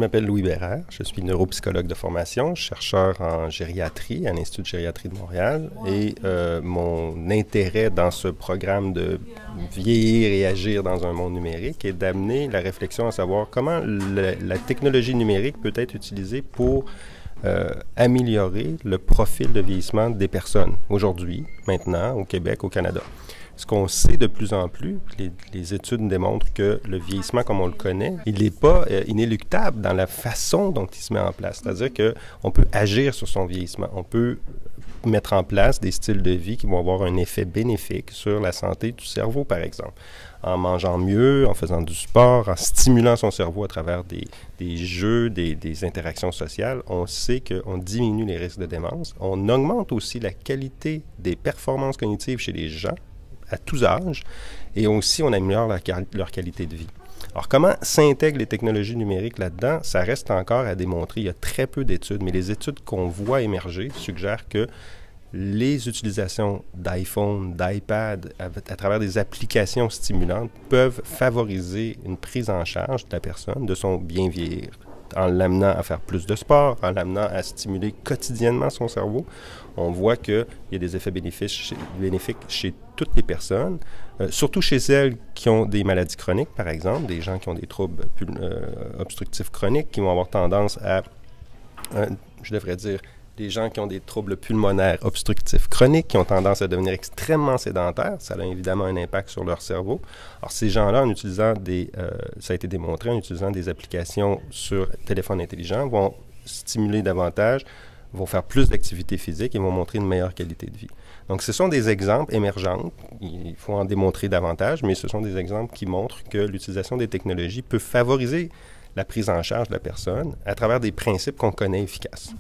Je m'appelle Louis Bérère, je suis neuropsychologue de formation, chercheur en gériatrie à l'Institut de gériatrie de Montréal et mon intérêt dans ce programme de vieillir et agir dans un monde numérique est d'amener la réflexion à savoir comment la technologie numérique peut être utilisée pour améliorer le profil de vieillissement des personnes aujourd'hui, maintenant, au Québec, au Canada. Ce qu'on sait de plus en plus, les études démontrent que le vieillissement comme on le connaît, il n'est pas inéluctable dans la façon dont il se met en place. C'est-à-dire qu'on peut agir sur son vieillissement. On peut mettre en place des styles de vie qui vont avoir un effet bénéfique sur la santé du cerveau, par exemple. En mangeant mieux, en faisant du sport, en stimulant son cerveau à travers des jeux, des interactions sociales, on sait qu'on diminue les risques de démence. On augmente aussi la qualité des performances cognitives chez les gens à tous âges, et aussi on améliore leur qualité de vie. Alors, comment s'intègrent les technologies numériques là-dedans? Ça reste encore à démontrer. Il y a très peu d'études, mais les études qu'on voit émerger suggèrent que les utilisations d'iPhone, d'iPad, à travers des applications stimulantes, peuvent favoriser une prise en charge de la personne, de son bien vieillir, en l'amenant à faire plus de sport, en l'amenant à stimuler quotidiennement son cerveau. On voit qu'il y a des effets bénéfiques chez toutes les personnes, surtout chez celles qui ont des maladies chroniques, par exemple, des gens qui ont des troubles obstructifs chroniques, qui vont avoir tendance à, je devrais dire, des gens qui ont des troubles pulmonaires obstructifs chroniques, qui ont tendance à devenir extrêmement sédentaires. Ça a évidemment un impact sur leur cerveau. Alors, ces gens-là, en utilisant ça a été démontré, en utilisant des applications sur téléphone intelligent, vont stimuler davantage, vont faire plus d'activité physique et vont montrer une meilleure qualité de vie. Donc, ce sont des exemples émergents. Il faut en démontrer davantage, mais ce sont des exemples qui montrent que l'utilisation des technologies peut favoriser la prise en charge de la personne à travers des principes qu'on connaît efficaces.